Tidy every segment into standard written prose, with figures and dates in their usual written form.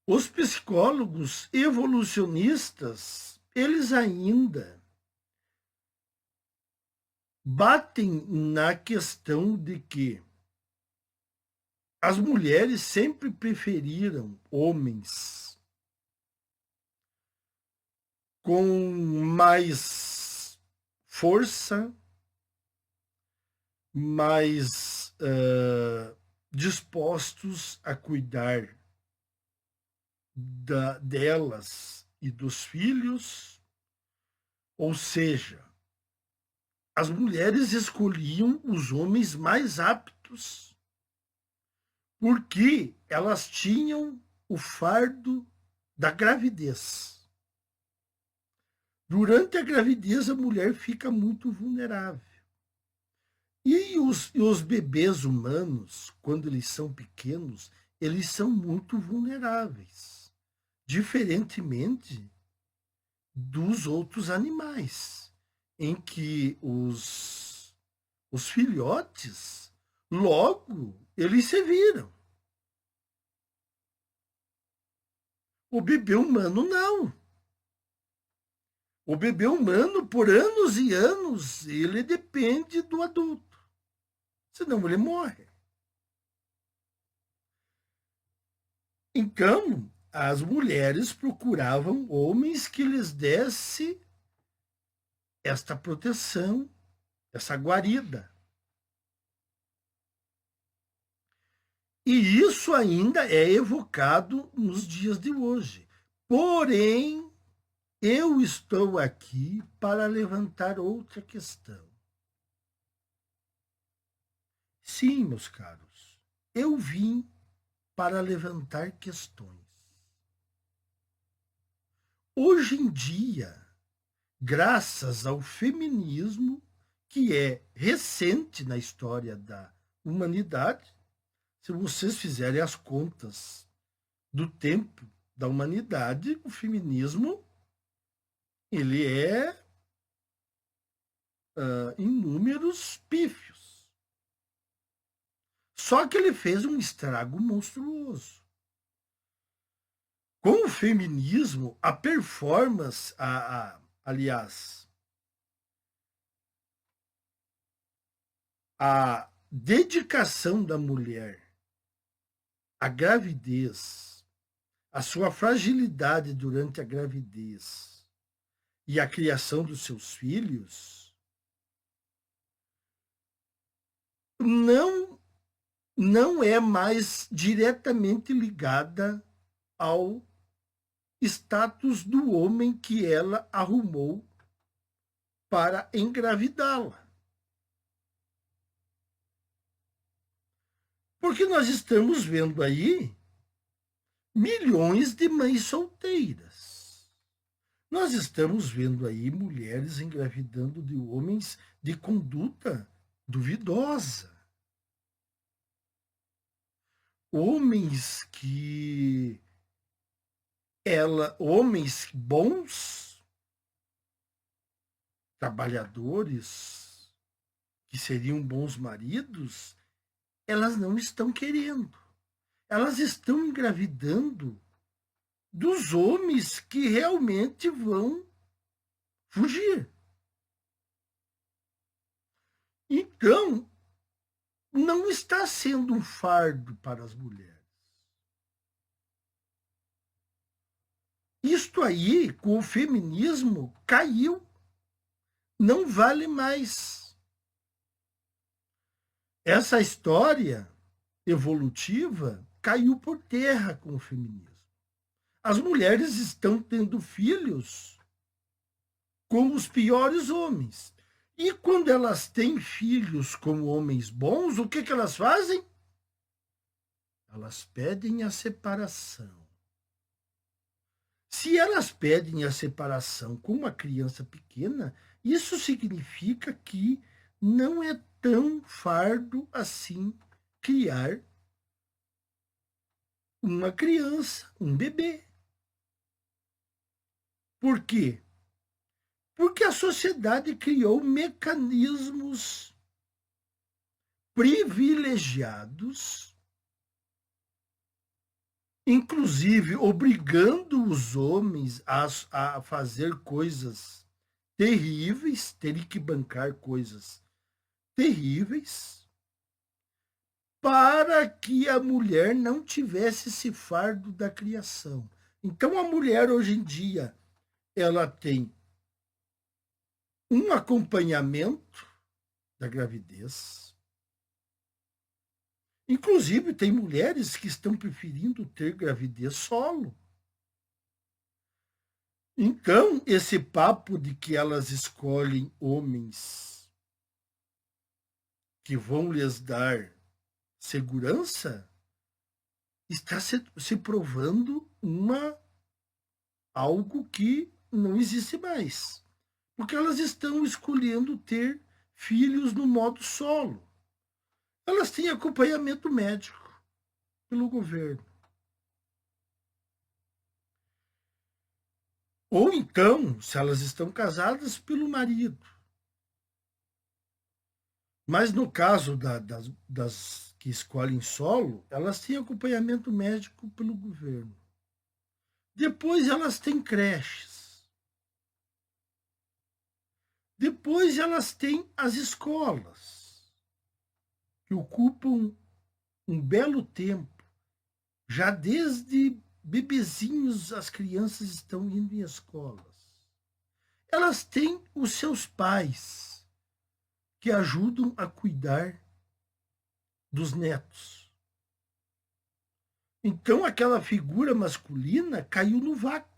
Os psicólogos evolucionistas, eles ainda batem na questão de que as mulheres sempre preferiram homens com mais força, mais dispostos a cuidar delas e dos filhos, ou seja, as mulheres escolhiam os homens mais aptos, porque elas tinham o fardo da gravidez. Durante a gravidez, a mulher fica muito vulnerável. E os bebês humanos, quando eles são pequenos, eles são muito vulneráveis, diferentemente dos outros animais, em que os filhotes, logo, eles se viram. O bebê humano não. O bebê humano, por anos e anos, ele depende do adulto. Senão ele morre. Então, as mulheres procuravam homens que lhes desse esta proteção, essa guarida. E isso ainda é evocado nos dias de hoje. Porém, eu estou aqui para levantar outra questão. Sim, meus caros, eu vim para levantar questões. Hoje em dia, graças ao feminismo, que é recente na história da humanidade, se vocês fizerem as contas do tempo da humanidade, o feminismo ele é em números pífios. Só que ele fez um estrago monstruoso. Com o feminismo, a performance, aliás, a dedicação da mulher à gravidez, a sua fragilidade durante a gravidez e a criação dos seus filhos, não é mais diretamente ligada ao status do homem que ela arrumou para engravidá-la. Porque nós estamos vendo aí milhões de mães solteiras. Nós estamos vendo aí mulheres engravidando de homens de conduta duvidosa. Homens homens bons, trabalhadores, que seriam bons maridos, elas não estão querendo. Elas estão engravidando dos homens que realmente vão fugir. Então, não está sendo um fardo para as mulheres. Isto aí, com o feminismo, caiu. Não vale mais. Essa história evolutiva caiu por terra com o feminismo. As mulheres estão tendo filhos com os piores homens. E quando elas têm filhos com homens bons, o que elas fazem? Elas pedem a separação. Se elas pedem a separação com uma criança pequena, isso significa que não é tão fardo assim criar uma criança, um bebê. Por quê? Porque a sociedade criou mecanismos privilegiados inclusive obrigando os homens a fazer coisas terríveis, terem que bancar coisas terríveis, para que a mulher não tivesse esse fardo da criação. Então a mulher hoje em dia, ela tem um acompanhamento da gravidez. Inclusive, tem mulheres que estão preferindo ter gravidez solo. Então, esse papo de que elas escolhem homens que vão lhes dar segurança está se provando algo que não existe mais. Porque elas estão escolhendo ter filhos no modo solo. Elas têm acompanhamento médico pelo governo. Ou então, se elas estão casadas, pelo marido. Mas no caso das que escolhem solo, elas têm acompanhamento médico pelo governo. Depois elas têm creches. Depois elas têm as escolas, que ocupam um belo tempo. Já desde bebezinhos as crianças estão indo em escolas. Elas têm os seus pais, que ajudam a cuidar dos netos. Então aquela figura masculina caiu no vácuo.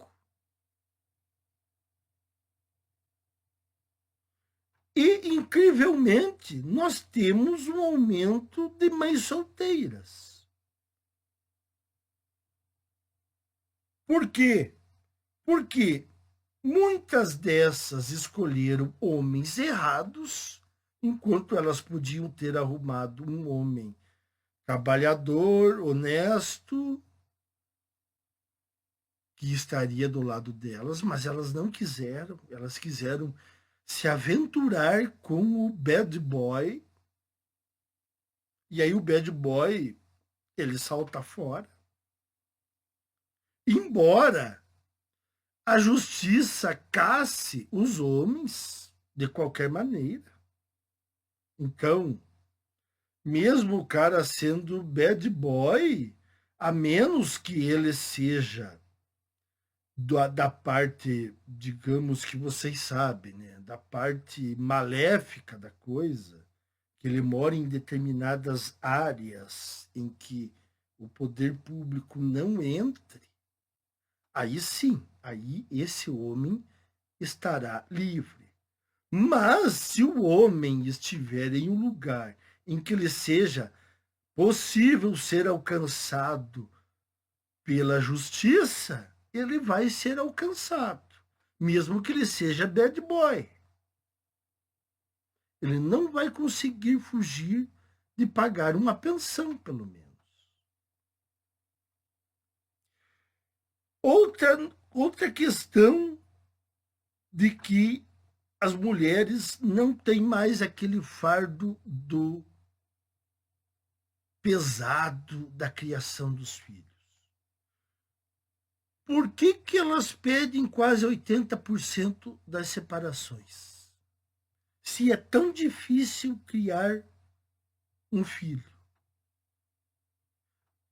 E, incrivelmente, nós temos um aumento de mães solteiras. Por quê? Porque muitas dessas escolheram homens errados, enquanto elas podiam ter arrumado um homem trabalhador, honesto, que estaria do lado delas, mas elas não quiseram. Elas quiseram se aventurar com o bad boy. E aí o bad boy, ele salta fora. Embora a justiça casse os homens de qualquer maneira. Então, mesmo o cara sendo bad boy, a menos que ele seja da parte, digamos que vocês sabem, né, da parte maléfica da coisa, que ele mora em determinadas áreas em que o poder público não entre, aí sim, aí esse homem estará livre. Mas se o homem estiver em um lugar em que lhe seja possível ser alcançado pela justiça, ele vai ser alcançado, mesmo que ele seja bad boy. Ele não vai conseguir fugir de pagar uma pensão, pelo menos. Outra questão de que as mulheres não têm mais aquele fardo do pesado da criação dos filhos. Por que elas pedem quase 80% das separações? Se é tão difícil criar um filho.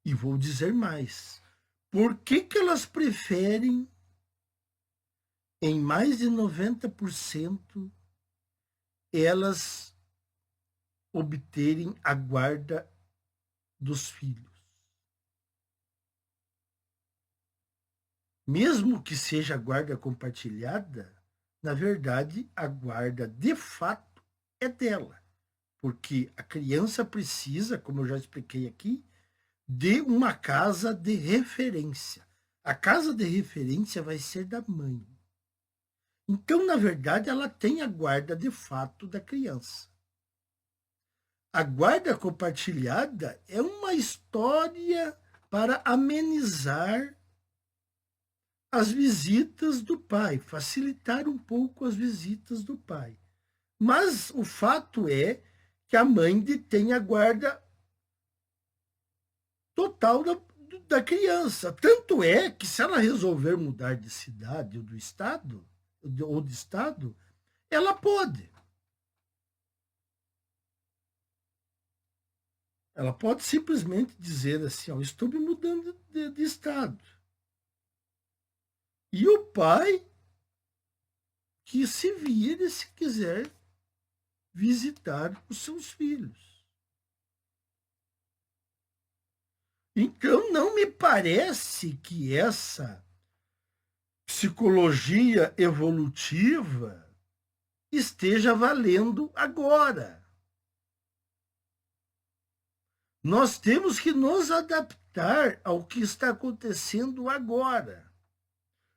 E vou dizer mais. Por que elas preferem, em mais de 90%, elas obterem a guarda dos filhos? Mesmo que seja guarda compartilhada, na verdade, a guarda de fato é dela. Porque a criança precisa, como eu já expliquei aqui, de uma casa de referência. A casa de referência vai ser da mãe. Então, na verdade, ela tem a guarda de fato da criança. A guarda compartilhada é uma história para amenizar as visitas do pai, facilitar um pouco as visitas do pai. Mas o fato é que a mãe detém a guarda total da criança. Tanto é que se ela resolver mudar de cidade ou de estado, ela pode. Ela pode simplesmente dizer assim, ó, estou me mudando de estado. E o pai que se vire se quiser visitar os seus filhos. Então, não me parece que essa psicologia evolutiva esteja valendo agora. Nós temos que nos adaptar ao que está acontecendo agora.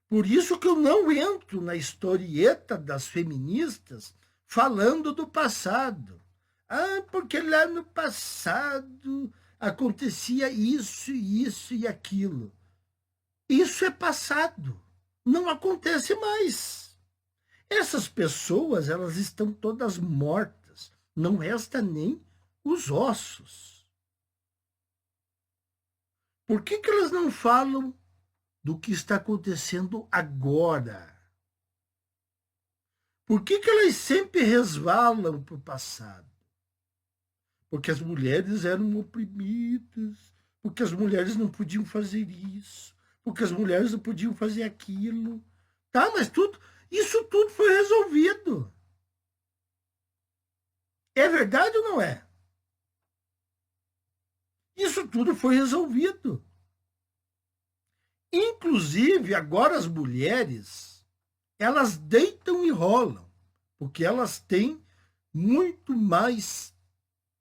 Por isso que eu não entro na historieta das feministas falando do passado. Ah, porque lá no passado acontecia isso, isso e aquilo. Isso é passado. Não acontece mais. Essas pessoas, elas estão todas mortas. Não resta nem os ossos. Por que elas não falam do que está acontecendo agora? Por que elas sempre resvalam para o passado? Porque as mulheres eram oprimidas, porque as mulheres não podiam fazer isso, porque as mulheres não podiam fazer aquilo. Tá, mas isso tudo foi resolvido. É verdade ou não é? Isso tudo foi resolvido. Inclusive, agora as mulheres, elas deitam e rolam, porque elas têm muito mais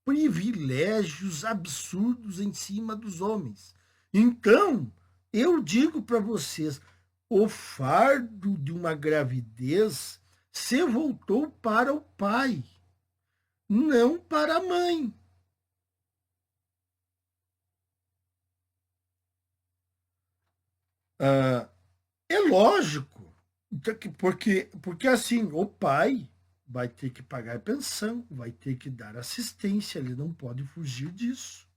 privilégios absurdos em cima dos homens. Então, eu digo para vocês, o fardo de uma gravidez se voltou para o pai, não para a mãe. É lógico, porque assim, o pai vai ter que pagar pensão, vai ter que dar assistência, ele não pode fugir disso.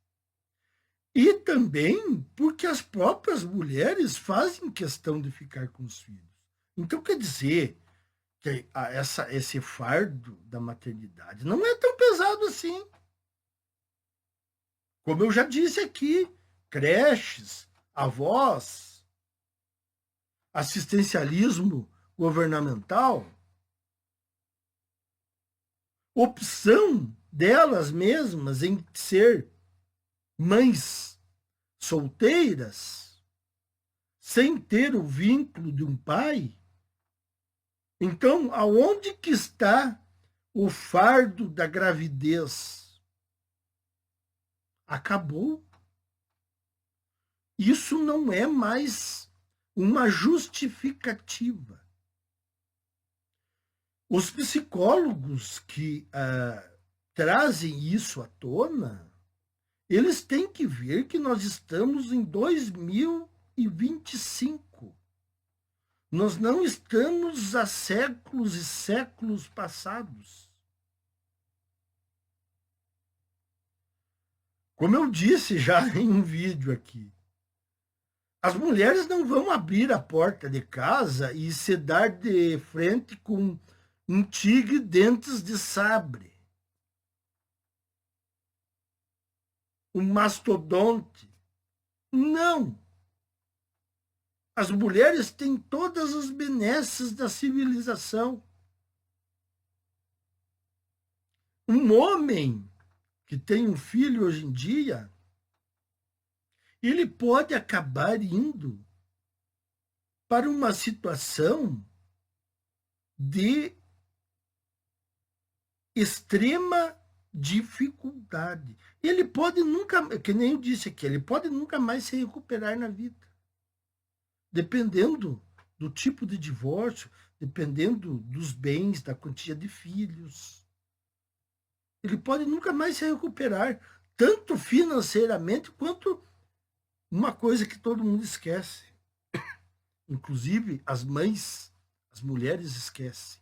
E também porque as próprias mulheres fazem questão de ficar com os filhos. Então, quer dizer que esse fardo da maternidade não é tão pesado assim. Como eu já disse aqui, creches, avós, assistencialismo governamental, opção delas mesmas em ser mães solteiras, sem ter o vínculo de um pai. Então, aonde que está o fardo da gravidez? Acabou. Isso não é mais uma justificativa. Os psicólogos que trazem isso à tona, eles têm que ver que nós estamos em 2025. Nós não estamos há séculos e séculos passados. Como eu disse já em um vídeo aqui, as mulheres não vão abrir a porta de casa e se dar de frente com um tigre dentes de sabre, um mastodonte. Não. As mulheres têm todas as benesses da civilização. Um homem que tem um filho hoje em dia, ele pode acabar indo para uma situação de extrema dificuldade. Ele pode nunca, que nem eu disse aqui, ele pode nunca mais se recuperar na vida. Dependendo do tipo de divórcio, dependendo dos bens, da quantia de filhos. Ele pode nunca mais se recuperar, tanto financeiramente quanto uma coisa que todo mundo esquece. Inclusive as mães, as mulheres esquecem.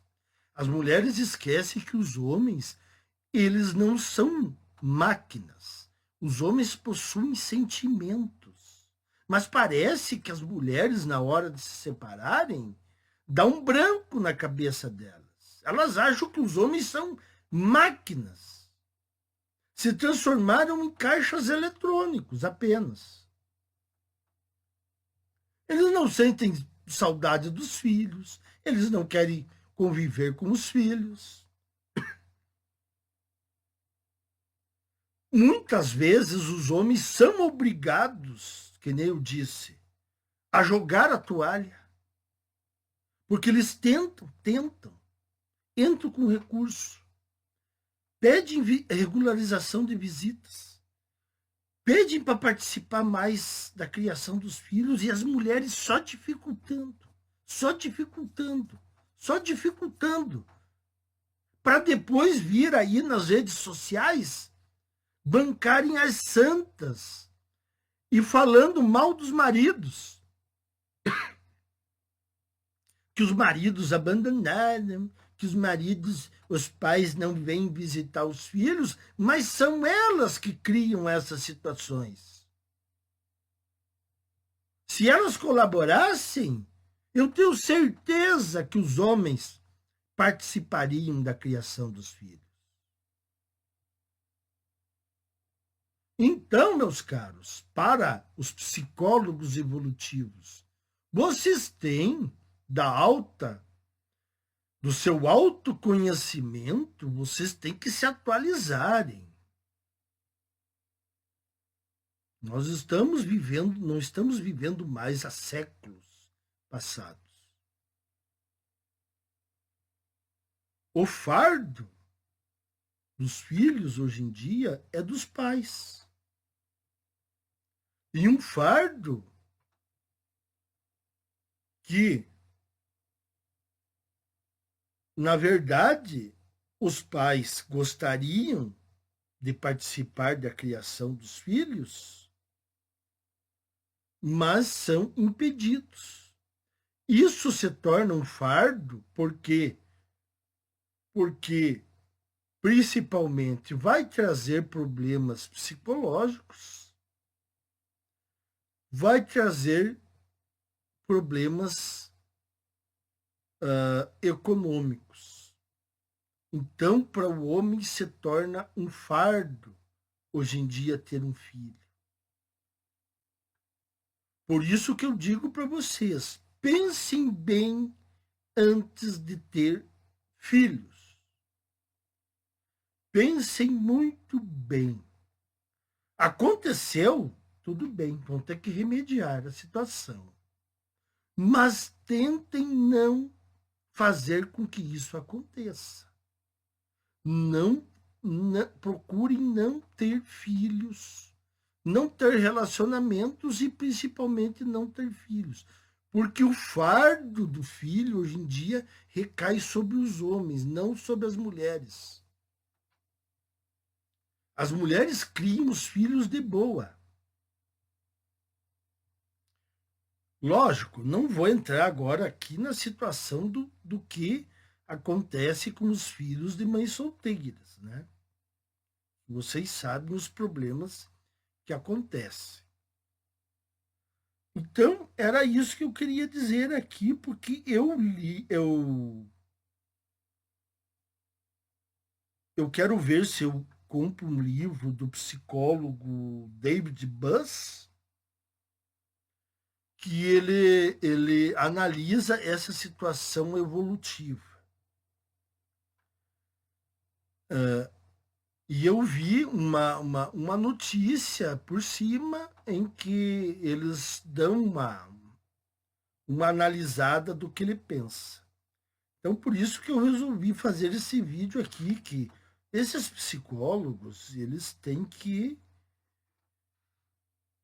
As mulheres esquecem que os homens, eles não são máquinas. Os homens possuem sentimentos. Mas parece que as mulheres, na hora de se separarem, dá um branco na cabeça delas. Elas acham que os homens são máquinas. Se transformaram em caixas eletrônicos apenas. Eles não sentem saudade dos filhos, eles não querem conviver com os filhos. Muitas vezes os homens são obrigados, que nem eu disse, a jogar a toalha. Porque eles tentam, entram com recurso, pedem regularização de visitas, pedem para participar mais da criação dos filhos e as mulheres só dificultando, para depois vir aí nas redes sociais bancarem as santas e falando mal dos maridos. Que os maridos abandonaram, que os pais não vêm visitar os filhos, mas são elas que criam essas situações. Se elas colaborassem, eu tenho certeza que os homens participariam da criação dos filhos. Então, meus caros, para os psicólogos evolutivos, vocês têm do seu autoconhecimento, vocês têm que se atualizarem. Nós não estamos vivendo mais há séculos passados. O fardo dos filhos hoje em dia é dos pais. E um fardo que, na verdade, os pais gostariam de participar da criação dos filhos, mas são impedidos. Isso se torna um fardo porque principalmente vai trazer problemas psicológicos, vai trazer problemas econômicos. Então, para o homem se torna um fardo hoje em dia ter um filho. Por isso que eu digo para vocês, pensem bem antes de ter filhos. Pensem muito bem. Aconteceu, tudo bem, vão ter que remediar a situação. Mas tentem não fazer com que isso aconteça. Procurem não ter filhos, não ter relacionamentos e principalmente não ter filhos. Porque o fardo do filho hoje em dia recai sobre os homens, não sobre as mulheres. As mulheres criam os filhos de boa. Lógico, não vou entrar agora aqui na situação do que acontece com os filhos de mães solteiras, né? Vocês sabem os problemas que acontecem. Então, era isso que eu queria dizer aqui, porque eu quero ver se eu compro um livro do psicólogo David Buss, que ele analisa essa situação evolutiva. E eu vi uma notícia por cima em que eles dão uma analisada do que ele pensa. Então, por isso que eu resolvi fazer esse vídeo aqui, que esses psicólogos, eles têm que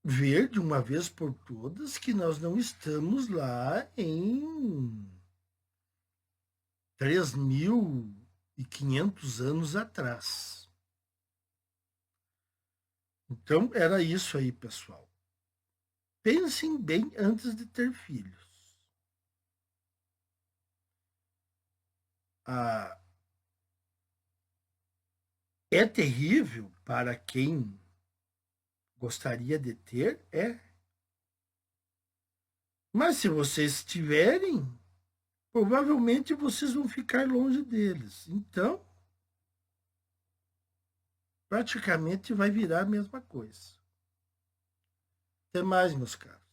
ver de uma vez por todas que nós não estamos lá em 3.500 anos atrás. Então, era isso aí, pessoal. Pensem bem antes de ter filhos. É terrível para quem gostaria de ter, Mas se vocês tiverem, provavelmente vocês vão ficar longe deles. Então, praticamente vai virar a mesma coisa. Até mais, meus caros.